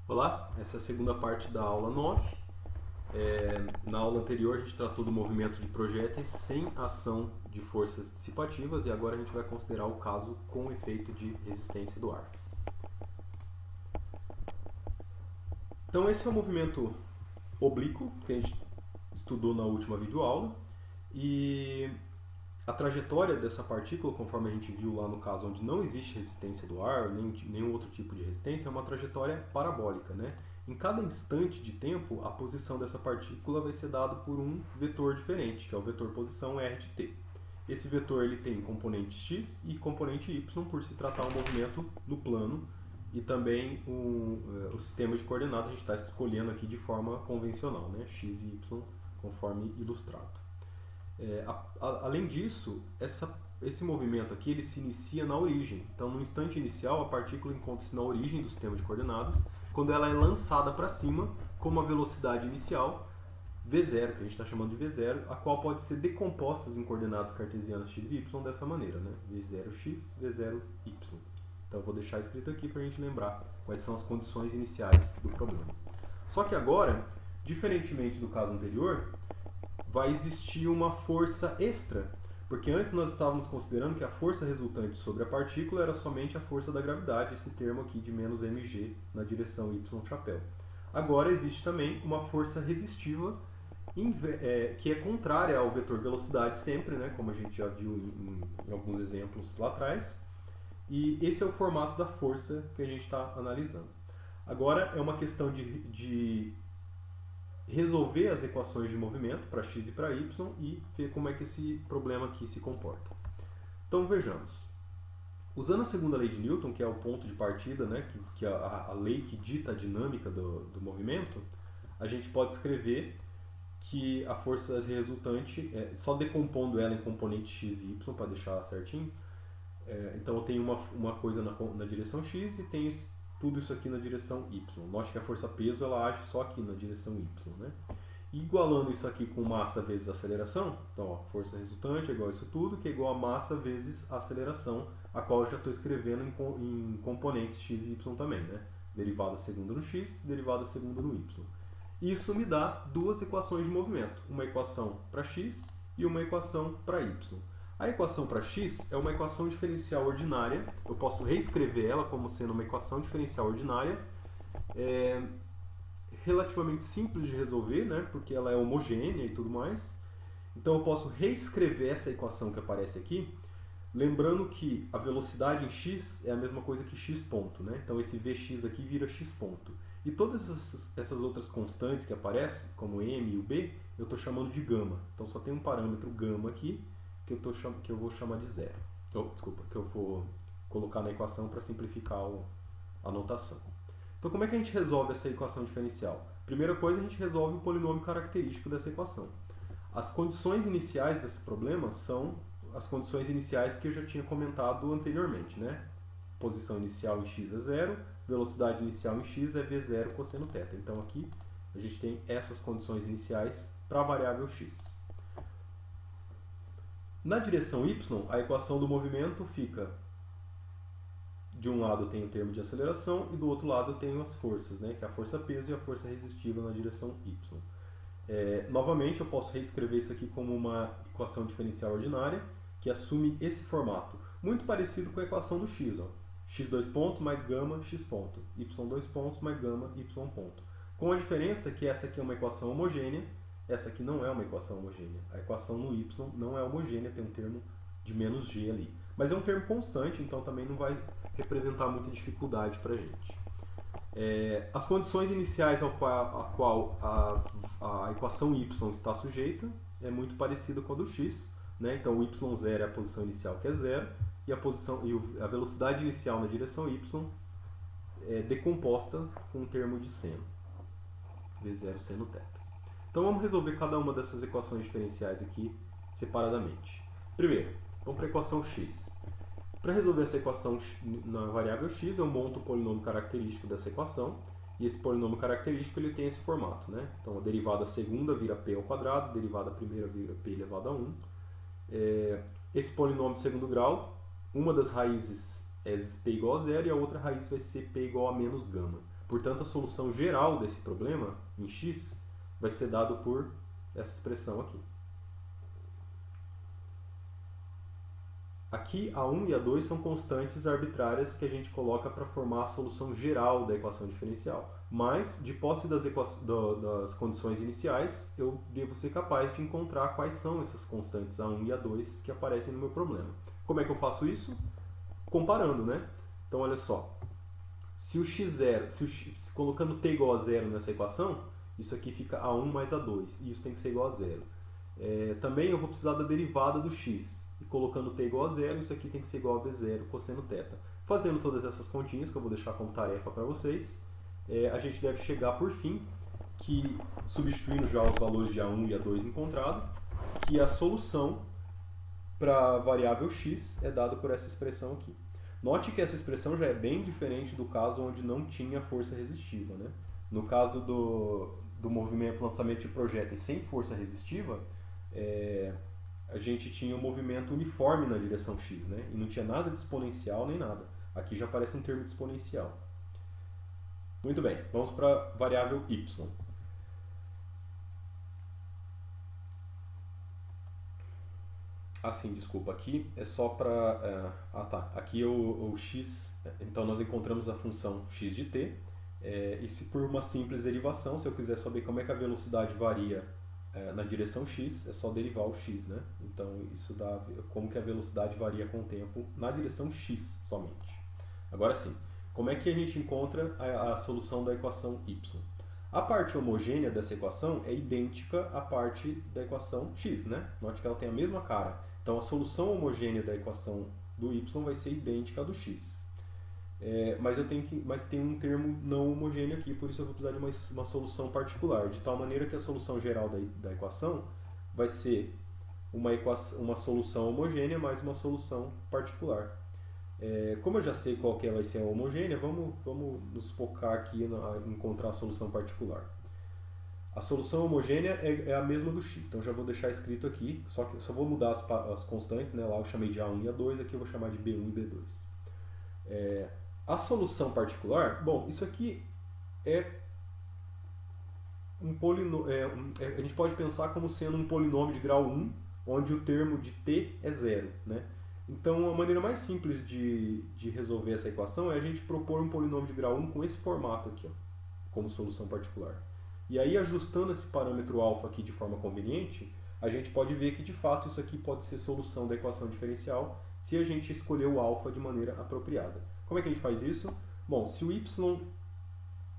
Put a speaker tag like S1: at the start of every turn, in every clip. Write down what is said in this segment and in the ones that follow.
S1: Olá, essa é a segunda parte da aula 9. Na aula anterior a gente tratou do movimento de projéteis sem ação de forças dissipativas e agora a gente vai considerar o caso com efeito de resistência do ar. Então esse é o movimento oblíquo que a gente estudou na última videoaula e a trajetória dessa partícula, conforme a gente viu lá no caso onde não existe resistência do ar, nem nenhum outro tipo de resistência, é uma trajetória parabólica, né? Em cada instante de tempo, a posição dessa partícula vai ser dada por um vetor diferente, que é o vetor posição r de t. Esse vetor ele tem componente x e componente y, por se tratar um movimento no plano, e também o sistema de coordenadas a gente está escolhendo aqui de forma convencional, né? X e y, conforme ilustrado. Além disso, esse movimento aqui ele se inicia na origem. Então, no instante inicial, a partícula encontra-se na origem do sistema de coordenadas, quando ela é lançada para cima com uma velocidade inicial v0, que a gente está chamando de v0, a qual pode ser decomposta em coordenadas cartesianas x e y dessa maneira, né? v0x, v0y. Então, eu vou deixar escrito aqui para a gente lembrar quais são as condições iniciais do problema. Só que agora, diferentemente do caso anterior, vai existir uma força extra, porque antes nós estávamos considerando que a força resultante sobre a partícula era somente a força da gravidade, esse termo aqui de menos mg na direção y chapéu. Agora existe também uma força resistiva que é contrária ao vetor velocidade sempre, né, como a gente já viu em alguns exemplos lá atrás, e esse é o formato da força que a gente está analisando. Agora é uma questão de resolver as equações de movimento para x e para y e ver como é que esse problema aqui se comporta. Então vejamos. Usando a segunda lei de Newton, que é o ponto de partida, né, que é a lei que dita a dinâmica do movimento, a gente pode escrever que a força resultante, só decompondo ela em componente x e y para deixar certinho, então eu tenho uma coisa na direção x e tenho tudo isso aqui na direção y. Note que a força-peso ela age só aqui na direção y, né? E igualando isso aqui com massa vezes aceleração, então ó, força resultante é igual a isso tudo, que é igual a massa vezes aceleração, a qual eu já estou escrevendo em componentes x e y também, né? Derivada segunda no x, derivada segunda no y. Isso me dá duas equações de movimento, uma equação para x e uma equação para y. A equação para x é uma equação diferencial ordinária. Eu posso reescrever ela como sendo uma equação diferencial ordinária. Relativamente simples de resolver, né? Porque ela é homogênea e tudo mais. Então eu posso reescrever essa equação que aparece aqui, lembrando que a velocidade em x é a mesma coisa que x ponto, né? Então esse vx aqui vira x ponto. E todas essas outras constantes que aparecem, como m e o b, eu estou chamando de gama. Então só tem um parâmetro gama aqui, que eu vou chamar de zero. Que eu vou colocar na equação para simplificar a notação. Então, como é que a gente resolve essa equação diferencial? Primeira coisa, a gente resolve o polinômio característico dessa equação. As condições iniciais desse problema são as condições iniciais que eu já tinha comentado anteriormente, né? Posição inicial em x é zero, velocidade inicial em x é v0 cosseno θ. Então, aqui a gente tem essas condições iniciais para a variável x. Na direção y, a equação do movimento fica, de um lado eu tenho o termo de aceleração e do outro lado eu tenho as forças, né, que é a força-peso e a força resistiva na direção y. Novamente eu posso reescrever isso aqui como uma equação diferencial ordinária que assume esse formato, muito parecido com a equação do x. Ó. x2 ponto mais gama x ponto, y2 pontos mais gama y ponto. Com a diferença que essa aqui é uma equação homogênea, essa aqui não é uma equação homogênea. A equação no y não é homogênea, tem um termo de menos g ali. Mas é um termo constante, então também não vai representar muita dificuldade para a gente. As condições iniciais a qual a equação y está sujeita é muito parecida com a do x. Né? Então o y0 é a posição inicial, que é zero, e a velocidade inicial na direção y é decomposta com o termo de seno, v0 seno θ. Então vamos resolver cada uma dessas equações diferenciais aqui separadamente. Primeiro, vamos para a equação x. Para resolver essa equação na variável x, eu monto o polinômio característico dessa equação, e esse polinômio característico ele tem esse formato. Né? Então a derivada segunda vira p ao quadrado, a derivada primeira vira p elevado a 1. Esse polinômio de segundo grau, uma das raízes é p igual a zero e a outra raiz vai ser p igual a menos gama. Portanto, a solução geral desse problema, em x, vai ser dado por essa expressão aqui. Aqui, a 1 e a 2 são constantes arbitrárias que a gente coloca para formar a solução geral da equação diferencial. Mas, de posse das condições iniciais, eu devo ser capaz de encontrar quais são essas constantes A1 e A2 que aparecem no meu problema. Como é que eu faço isso? Comparando, né? Então, olha só. Se o x0, colocando t igual a 0 nessa equação, isso aqui fica A1 mais A2, e isso tem que ser igual a 0. Também eu vou precisar da derivada do x. E colocando t igual a 0, isso aqui tem que ser igual a v0 cosseno θ. Fazendo todas essas continhas, que eu vou deixar como tarefa para vocês, a gente deve chegar por fim, que substituindo já os valores de A1 e A2 encontrados, que a solução para a variável x é dada por essa expressão aqui. Note que essa expressão já é bem diferente do caso onde não tinha força resistiva, né? No caso do movimento lançamento de projéteis sem força resistiva, a gente tinha um movimento uniforme na direção x, né? E não tinha nada de exponencial nem nada. Aqui já aparece um termo de exponencial. Muito bem, vamos para a variável y. Desculpa, aqui é só para... aqui o x, então nós encontramos a função x de t, e se por uma simples derivação, se eu quiser saber como é que a velocidade varia na direção x, é só derivar o x, né? Então isso dá como que a velocidade varia com o tempo na direção x somente. Agora sim, como é que a gente encontra a solução da equação y? A parte homogênea dessa equação é idêntica à parte da equação x, né? Note que ela tem a mesma cara. Então a solução homogênea da equação do y vai ser idêntica à do x. Mas tem um termo não homogêneo aqui, por isso eu vou precisar de uma solução particular, de tal maneira que a solução geral da equação vai ser uma solução homogênea mais uma solução particular. Como eu já sei qual que vai ser a homogênea, vamos nos focar aqui em encontrar a solução particular. A solução homogênea é a mesma do x, então já vou deixar escrito aqui, só que eu só vou mudar as constantes, né? Lá eu chamei de A1 e A2, aqui eu vou chamar de B1 e B2. A solução particular, bom, isso aqui é um polinômio, a gente pode pensar como sendo um polinômio de grau 1, onde o termo de t é 0, né? Então, a maneira mais simples de resolver essa equação é a gente propor um polinômio de grau 1 com esse formato aqui, ó, como solução particular. E aí, ajustando esse parâmetro alfa aqui de forma conveniente, a gente pode ver que, de fato, isso aqui pode ser solução da equação diferencial se a gente escolher o alfa de maneira apropriada. Como é que a gente faz isso? Bom, se o y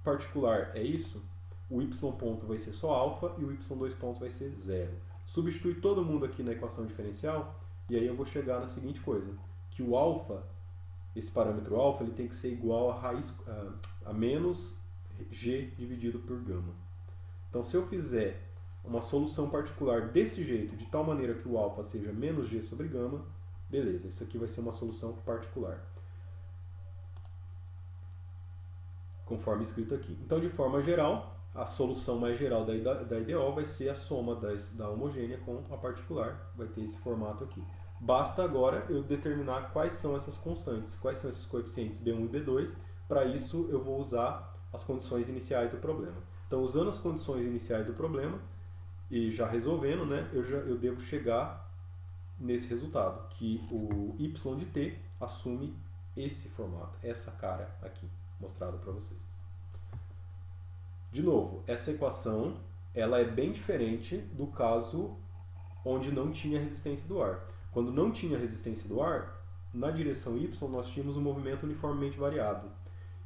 S1: particular é isso, o y ponto vai ser só alfa e o y2 ponto vai ser 0. Substitui todo mundo aqui na equação diferencial e aí eu vou chegar na seguinte coisa, que o alfa, esse parâmetro alfa, ele tem que ser igual a menos g dividido por gama. Então, se eu fizer uma solução particular desse jeito, de tal maneira que o alfa seja menos g sobre gama, beleza, isso aqui vai ser uma solução particular, conforme escrito aqui. Então, de forma geral, a solução mais geral da IDO vai ser a soma da homogênea com a particular, vai ter esse formato aqui. Basta agora eu determinar quais são essas constantes, quais são esses coeficientes B1 e B2, para isso eu vou usar as condições iniciais do problema. Então, usando as condições iniciais do problema, e já resolvendo, né, eu devo chegar nesse resultado, que o y de t assume esse formato, essa cara aqui, mostrado para vocês. De novo, essa equação ela é bem diferente do caso onde não tinha resistência do ar. Quando não tinha resistência do ar, na direção y nós tínhamos um movimento uniformemente variado.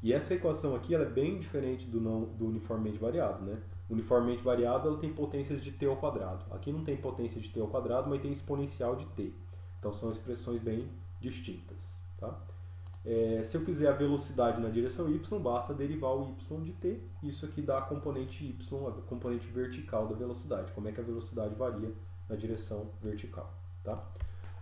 S1: E essa equação aqui ela é bem diferente do uniformemente variado, né? Uniformemente variado ela tem potências de t ao quadrado. Aqui não tem potência de t ao quadrado, mas tem exponencial de t. Então são expressões bem distintas, tá? Se eu quiser a velocidade na direção y, basta derivar o y de t. Isso aqui dá a componente y, a componente vertical da velocidade. Como é que a velocidade varia na direção vertical, tá?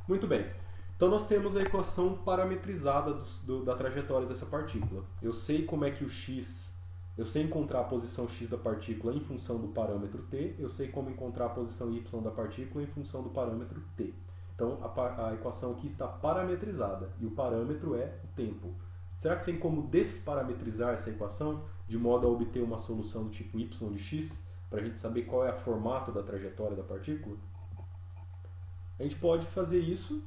S1: Muito bem. Então nós temos a equação parametrizada da trajetória dessa partícula. Eu sei como é que o x, eu sei encontrar a posição x da partícula em função do parâmetro t, eu sei como encontrar a posição y da partícula em função do parâmetro t. Então a equação aqui está parametrizada e o parâmetro é o tempo. Será que tem como desparametrizar essa equação de modo a obter uma solução do tipo y de x, para a gente saber qual é o formato da trajetória da partícula? A gente pode fazer isso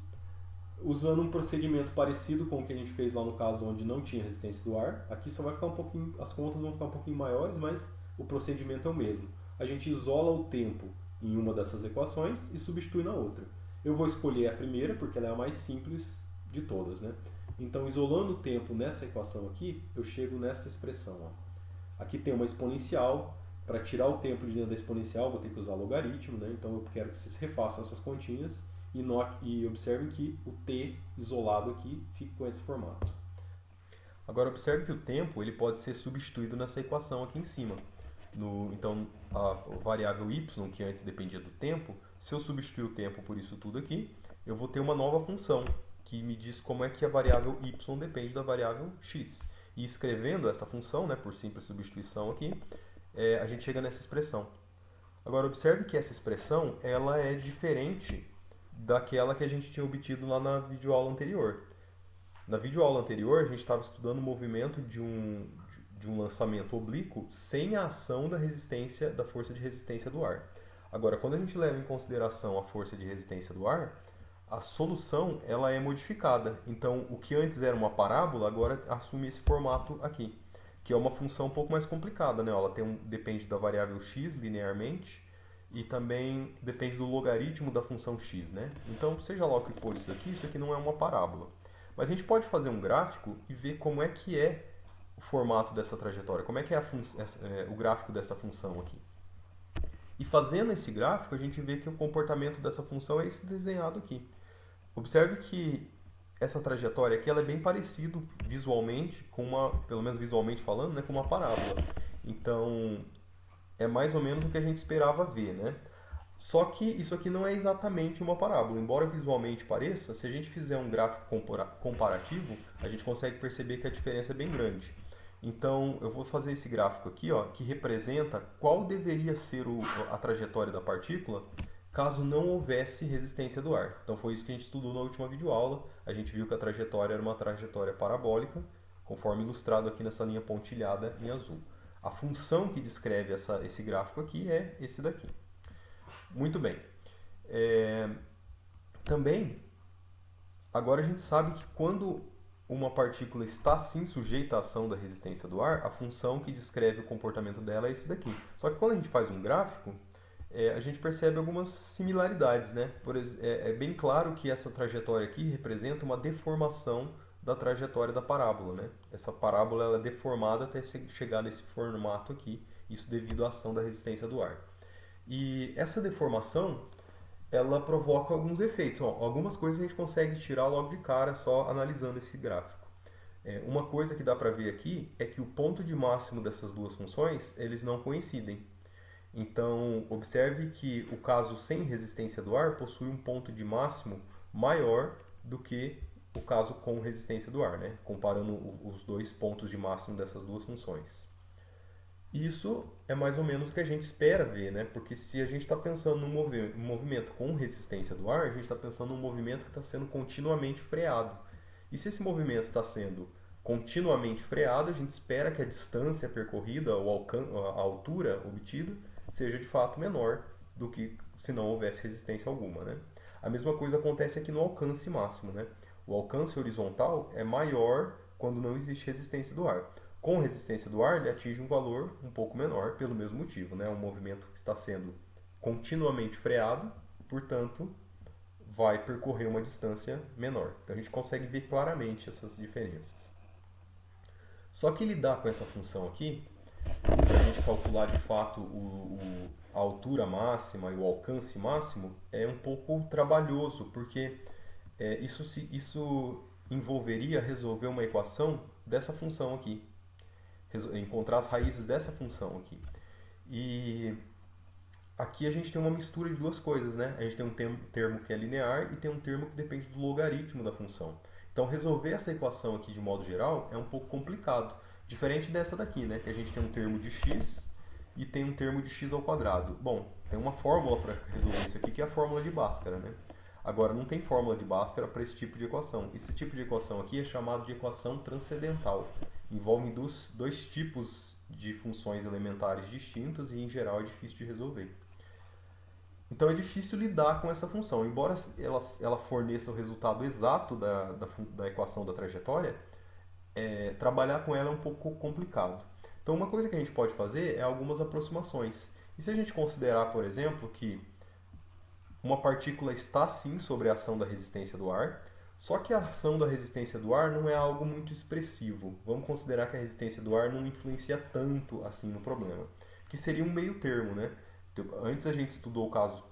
S1: usando um procedimento parecido com o que a gente fez lá no caso onde não tinha resistência do ar. Aqui só vai ficar um pouquinho, as contas vão ficar um pouquinho maiores, mas o procedimento é o mesmo. A gente isola o tempo em uma dessas equações e substitui na outra. Eu vou escolher a primeira porque ela é a mais simples de todas, né? Então, isolando o tempo nessa equação aqui, eu chego nessa expressão. Ó. Aqui tem uma exponencial. Para tirar o tempo de dentro da exponencial, vou ter que usar logaritmo, né? Então eu quero que vocês refaçam essas continhas e observem que o t isolado aqui fica com esse formato. Agora observe que o tempo ele pode ser substituído nessa equação aqui em cima. Então a variável y, que antes dependia do tempo, se eu substituir o tempo por isso tudo aqui, eu vou ter uma nova função que me diz como é que a variável y depende da variável x. E escrevendo essa função, né, por simples substituição aqui, a gente chega nessa expressão. Agora observe que essa expressão ela é diferente daquela que a gente tinha obtido lá na videoaula anterior. Na videoaula anterior a gente estava estudando o movimento de um lançamento oblíquo sem a ação da força de resistência do ar. Agora, quando a gente leva em consideração a força de resistência do ar, a solução ela é modificada. Então, o que antes era uma parábola, agora assume esse formato aqui, que é uma função um pouco mais complicada, né? Ela depende da variável x linearmente e também depende do logaritmo da função x, né? Então, seja lá o que for isso aqui não é uma parábola. Mas a gente pode fazer um gráfico e ver como é que é o formato dessa trajetória, como é que é o gráfico dessa função aqui. E fazendo esse gráfico, a gente vê que o comportamento dessa função é esse desenhado aqui. Observe que essa trajetória aqui ela é bem parecida visualmente, pelo menos visualmente falando, né, com uma parábola. Então, é mais ou menos o que a gente esperava ver, né? Só que isso aqui não é exatamente uma parábola. Embora visualmente pareça, se a gente fizer um gráfico comparativo, a gente consegue perceber que a diferença é bem grande. Então, eu vou fazer esse gráfico aqui, ó, que representa qual deveria ser a trajetória da partícula caso não houvesse resistência do ar. Então, foi isso que a gente estudou na última videoaula. A gente viu que a trajetória era uma trajetória parabólica, conforme ilustrado aqui nessa linha pontilhada em azul. A função que descreve esse gráfico aqui é esse daqui. Muito bem. Também, agora a gente sabe que quando uma partícula está sim sujeita à ação da resistência do ar, a função que descreve o comportamento dela é esse daqui. Só que quando a gente faz um gráfico, a gente percebe algumas similaridades, né? É bem claro que essa trajetória aqui representa uma deformação da trajetória da parábola, né? Essa parábola ela é deformada até chegar nesse formato aqui, isso devido à ação da resistência do ar. E essa deformação ela provoca alguns efeitos. Algumas coisas a gente consegue tirar logo de cara só analisando esse gráfico. Uma coisa que dá para ver aqui é que o ponto de máximo dessas duas funções eles não coincidem. Então, observe que o caso sem resistência do ar possui um ponto de máximo maior do que o caso com resistência do ar, né? Comparando os dois pontos de máximo dessas duas funções. Isso é mais ou menos o que a gente espera ver, né? Porque se a gente está pensando num movimento com resistência do ar, a gente está pensando num movimento que está sendo continuamente freado. E se esse movimento está sendo continuamente freado, a gente espera que a distância percorrida ou a altura obtida seja de fato menor do que se não houvesse resistência alguma, né? A mesma coisa acontece aqui no alcance máximo, né? O alcance horizontal é maior quando não existe resistência do ar. Com resistência do ar, ele atinge um valor um pouco menor pelo mesmo motivo, né? Um movimento que está sendo continuamente freado, portanto, vai percorrer uma distância menor. Então a gente consegue ver claramente essas diferenças. Só que lidar com essa função aqui, para a gente calcular de fato a altura máxima e o alcance máximo, é um pouco trabalhoso, porque isso envolveria resolver uma equação dessa função aqui, encontrar as raízes dessa função aqui. E aqui a gente tem uma mistura de duas coisas, né? A gente tem um termo que é linear e tem um termo que depende do logaritmo da função. Então, resolver essa equação aqui de modo geral é um pouco complicado. Diferente dessa daqui, né? Que a gente tem um termo de x e tem um termo de x ao quadrado. Bom, tem uma fórmula para resolver isso aqui, que é a fórmula de Bhaskara, né? Agora, não tem fórmula de Bhaskara para esse tipo de equação. Esse tipo de equação aqui é chamado de equação transcendental. Envolve dois tipos de funções elementares distintas e, em geral, é difícil de resolver. Então, é difícil lidar com essa função. Embora ela forneça o resultado exato da equação da trajetória, trabalhar com ela é um pouco complicado. Então, uma coisa que a gente pode fazer é algumas aproximações. E se a gente considerar, por exemplo, que uma partícula está sim sobre a ação da resistência do ar, só que a ação da resistência do ar não é algo muito expressivo. Vamos considerar que a resistência do ar não influencia tanto assim no problema, que seria um meio termo, né? Antes a gente estudou o caso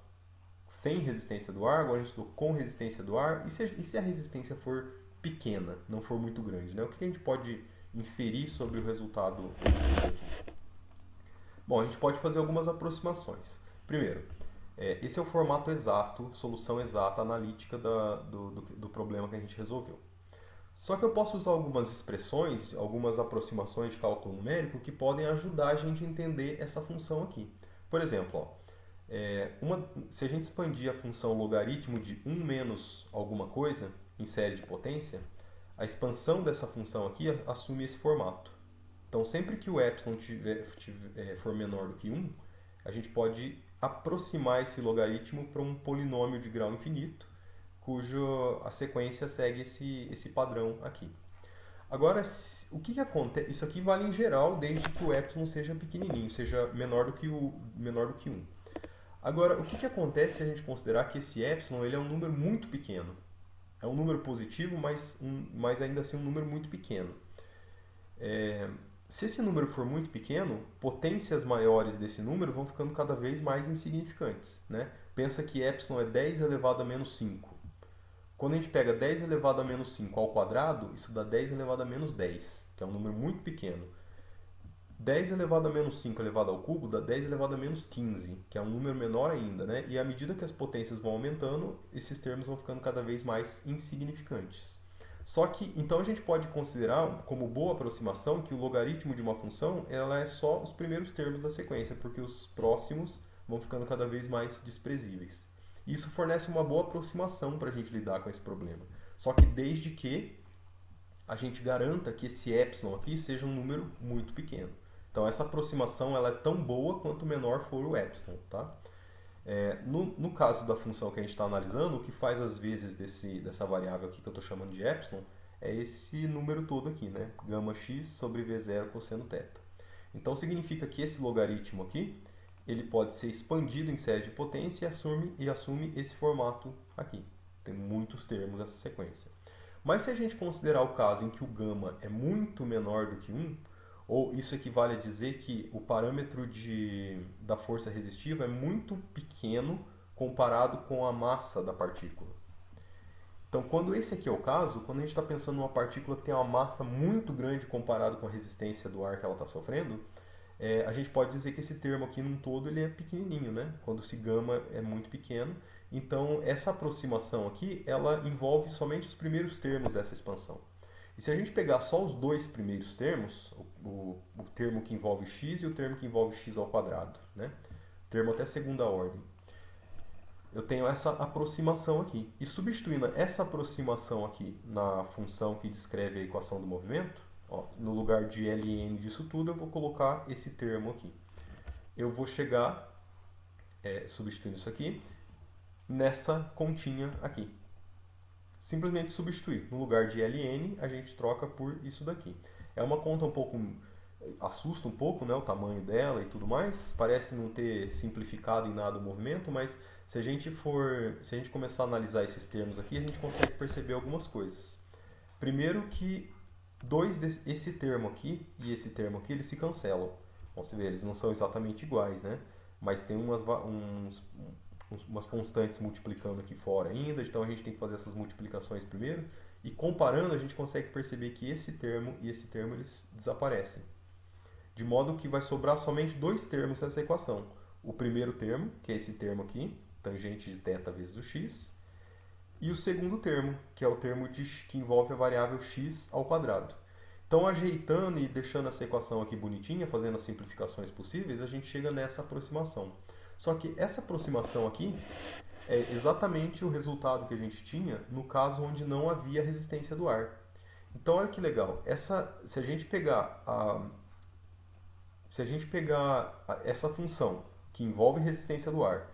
S1: sem resistência do ar, agora a gente estudou com resistência do ar. E se a resistência for pequena, não for muito grande, né? O que a gente pode inferir sobre o resultado obtido aqui? Bom, a gente pode fazer algumas aproximações. Primeiro, esse é o formato exato, solução exata, analítica do problema que a gente resolveu. Só que eu posso usar algumas expressões, algumas aproximações de cálculo numérico que podem ajudar a gente a entender essa função aqui. Por exemplo, se a gente expandir a função logaritmo de 1 menos alguma coisa em série de potência, a expansão dessa função aqui assume esse formato. Então, sempre que o epsilon for menor do que 1, a gente pode aproximar esse logaritmo para um polinômio de grau infinito, cuja a sequência segue esse padrão aqui. Agora, o que acontece? Isso aqui vale em geral, desde que o epsilon seja pequenininho, seja menor do que 1. Agora, o que acontece se a gente considerar que esse epsilon ele é um número muito pequeno? É um número positivo, mas ainda assim um número muito pequeno. Se esse número for muito pequeno, potências maiores desse número vão ficando cada vez mais insignificantes, né? Pensa que epsilon é 10 elevado a menos 5. Quando a gente pega 10 elevado a menos 5 ao quadrado, isso dá 10 elevado a menos 10, que é um número muito pequeno. 10 elevado a menos 5 elevado ao cubo dá 10 elevado a menos 15, que é um número menor ainda, né? E à medida que as potências vão aumentando, esses termos vão ficando cada vez mais insignificantes. Só que, então a gente pode considerar como boa aproximação que o logaritmo de uma função ela é só os primeiros termos da sequência, porque os próximos vão ficando cada vez mais desprezíveis. Isso fornece uma boa aproximação para a gente lidar com esse problema. Só que desde que a gente garanta que esse epsilon aqui seja um número muito pequeno. Então essa aproximação ela é tão boa quanto menor for o epsilon, tá? No caso da função que a gente está analisando, o que faz as vezes dessa variável aqui que eu estou chamando de epsilon é esse número todo aqui, né? Gama x sobre v0 cosseno θ. Então significa que esse logaritmo aqui ele pode ser expandido em série de potência e assume esse formato aqui. Tem muitos termos nessa sequência. Mas se a gente considerar o caso em que o gama é muito menor do que 1, ou isso equivale a dizer que o parâmetro da força resistiva é muito pequeno comparado com a massa da partícula. Então, quando esse aqui é o caso, quando a gente está pensando numa partícula que tem uma massa muito grande comparado com a resistência do ar que ela está sofrendo, a gente pode dizer que esse termo aqui num todo ele é pequenininho, né? Quando esse gama é muito pequeno. Então, essa aproximação aqui, ela envolve somente os primeiros termos dessa expansão. E se a gente pegar só os dois primeiros termos, o termo que envolve x e o termo que envolve x ao quadrado, né? Termo até segunda ordem. Eu tenho essa aproximação aqui. E substituindo essa aproximação aqui na função que descreve a equação do movimento, no lugar de ln disso tudo, eu vou colocar esse termo aqui. Eu vou chegar, substituindo isso aqui, nessa continha aqui. Simplesmente substituir. No lugar de ln, a gente troca por isso daqui. É uma conta um pouco... assusta um pouco, né, o tamanho dela e tudo mais. Parece não ter simplificado em nada o movimento, mas se a gente começar a analisar esses termos aqui, a gente consegue perceber algumas coisas. Primeiro que esse termo aqui e esse termo aqui, eles se cancelam. Você vê, eles não são exatamente iguais, né? Mas tem umas constantes multiplicando aqui fora ainda, então a gente tem que fazer essas multiplicações primeiro. E comparando, a gente consegue perceber que esse termo e esse termo eles desaparecem. De modo que vai sobrar somente dois termos nessa equação. O primeiro termo, que é esse termo aqui, tangente de θ vezes o x, e o segundo termo, que é o termo que envolve a variável x ao quadrado. Então, ajeitando e deixando essa equação aqui bonitinha, fazendo as simplificações possíveis, a gente chega nessa aproximação. Só que essa aproximação aqui, é exatamente o resultado que a gente tinha no caso onde não havia resistência do ar. Então olha que legal, se a gente pegar essa função que envolve resistência do ar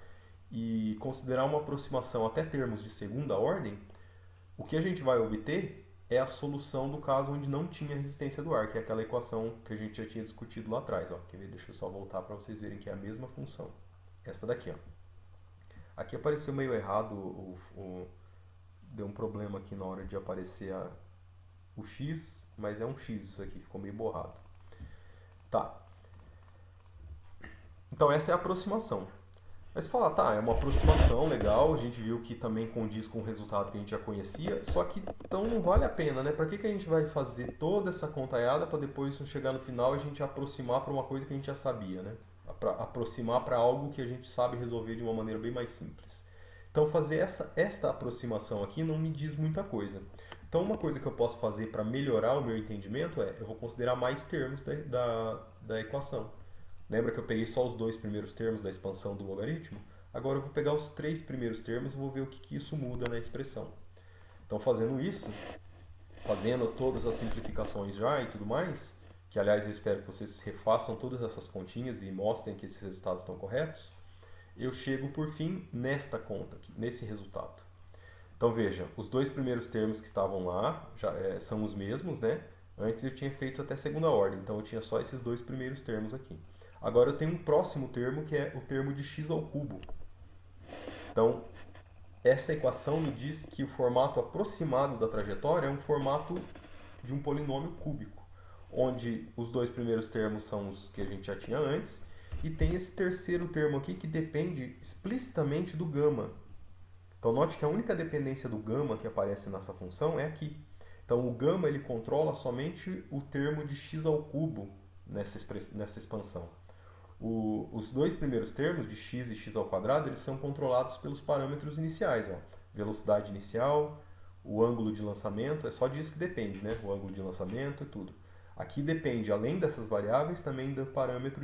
S1: e considerar uma aproximação até termos de segunda ordem, o que a gente vai obter é a solução do caso onde não tinha resistência do ar, que é aquela equação que a gente já tinha discutido lá atrás. Ó. Quer ver? Deixa eu só voltar para vocês verem que é a mesma função. Essa daqui. Ó. Aqui apareceu meio errado, deu um problema aqui na hora de aparecer o x, mas é um x isso aqui, ficou meio borrado. Tá. Então essa é a aproximação. Mas você fala, tá, é uma aproximação legal, a gente viu que também condiz com o resultado que a gente já conhecia, só que então não vale a pena, né? Para que a gente vai fazer toda essa contaiada para depois chegar no final e a gente aproximar para uma coisa que a gente já sabia, né? Pra aproximar para algo que a gente sabe resolver de uma maneira bem mais simples. Então fazer esta aproximação aqui não me diz muita coisa. Então uma coisa que eu posso fazer para melhorar o meu entendimento eu vou considerar mais termos da equação. Lembra que eu peguei só os 2 primeiros termos da expansão do logaritmo? Agora eu vou pegar os 3 primeiros termos e vou ver o que isso muda na expressão. Então fazendo isso, fazendo todas as simplificações já e tudo mais, que aliás eu espero que vocês refaçam todas essas continhas e mostrem que esses resultados estão corretos, eu chego por fim nesta conta aqui, nesse resultado. Então veja, os 2 primeiros termos que estavam lá são os mesmos, né? Antes eu tinha feito até segunda ordem, então eu tinha só esses 2 primeiros termos aqui. Agora eu tenho um próximo termo que é o termo de x ao cubo. Então, essa equação me diz que o formato aproximado da trajetória é um formato de um polinômio cúbico, onde os 2 primeiros termos são os que a gente já tinha antes, e tem esse terceiro termo aqui que depende explicitamente do gama. Então note que a única dependência do gama que aparece nessa função é aqui. Então o gama ele controla somente o termo de x ao cubo nessa expansão. Os 2 primeiros termos, de x e x ao quadrado, eles são controlados pelos parâmetros iniciais. Ó. Velocidade inicial, o ângulo de lançamento, é só disso que depende, né? O ângulo de lançamento e tudo. Aqui depende, além dessas variáveis, também do parâmetro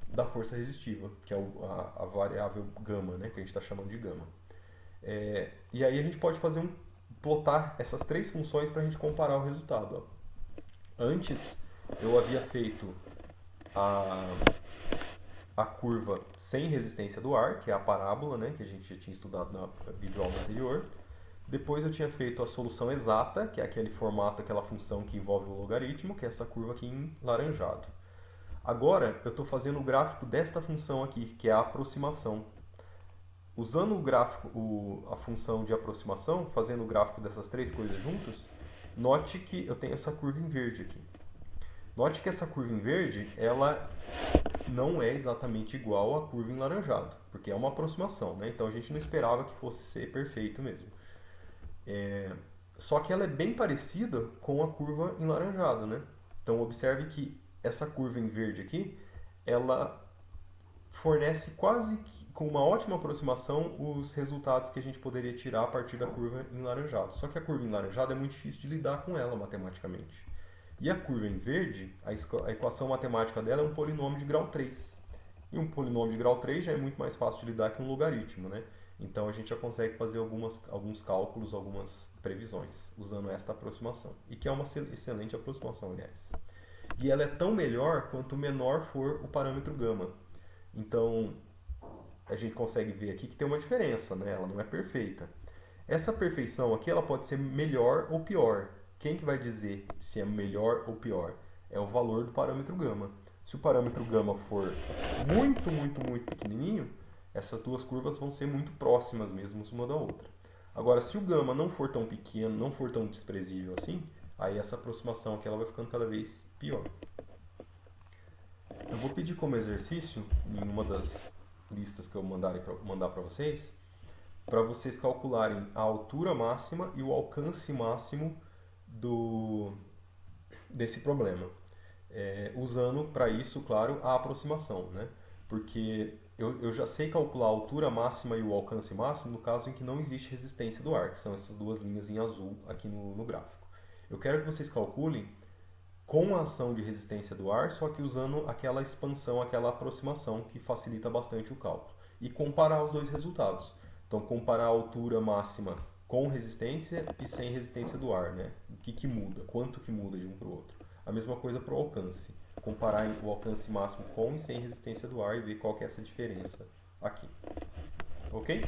S1: da força resistiva, que é a variável gama, né? Que a gente está chamando de gama. E aí a gente pode plotar essas 3 funções para a gente comparar o resultado. Ó. Antes, eu havia feito a curva sem resistência do ar, que é a parábola, né, que a gente já tinha estudado na videoaula anterior. Depois eu tinha feito a solução exata, que é aquele formato, aquela função que envolve o logaritmo, que é essa curva aqui em laranjado. Agora eu estou fazendo o gráfico desta função aqui, que é a aproximação. Usando o gráfico, a função de aproximação, fazendo o gráfico dessas 3 coisas juntos, note que eu tenho essa curva em verde aqui. Note que essa curva em verde, ela não é exatamente igual à curva em laranjado, porque é uma aproximação, né? Então a gente não esperava que fosse ser perfeito mesmo. Só que ela é bem parecida com a curva em laranjado, né? Então observe que essa curva em verde aqui, ela fornece quase que, com uma ótima aproximação, os resultados que a gente poderia tirar a partir da curva em laranjado. Só que a curva em laranjado é muito difícil de lidar com ela matematicamente. E a curva em verde, a equação matemática dela é um polinômio de grau 3. E um polinômio de grau 3 já é muito mais fácil de lidar que um logaritmo, né? Então a gente já consegue fazer alguns cálculos, algumas previsões, usando esta aproximação. E que é uma excelente aproximação, aliás. E ela é tão melhor quanto menor for o parâmetro gama. Então a gente consegue ver aqui que tem uma diferença, né? Ela não é perfeita. Essa perfeição aqui ela pode ser melhor ou pior. Quem que vai dizer se é melhor ou pior? É o valor do parâmetro gama. Se o parâmetro gama for muito, muito, muito pequenininho, essas 2 curvas vão ser muito próximas mesmo uma da outra. Agora, se o gama não for tão pequeno, não for tão desprezível assim, aí essa aproximação aqui ela vai ficando cada vez pior. Eu vou pedir como exercício, em uma das listas que eu mandar para vocês calcularem a altura máxima e o alcance máximo desse problema. Usando para isso, claro, a aproximação, né? Porque eu já sei calcular a altura máxima e o alcance máximo no caso em que não existe resistência do ar, que são essas 2 linhas em azul aqui no gráfico. Eu quero que vocês calculem com a ação de resistência do ar, só que usando aquela expansão, aquela aproximação que facilita bastante o cálculo. E comparar os 2 resultados. Então, comparar a altura máxima com resistência e sem resistência do ar, né? O que muda? Quanto que muda de um para o outro? A mesma coisa para o alcance. Comparar o alcance máximo com e sem resistência do ar e ver qual que é essa diferença aqui. Ok?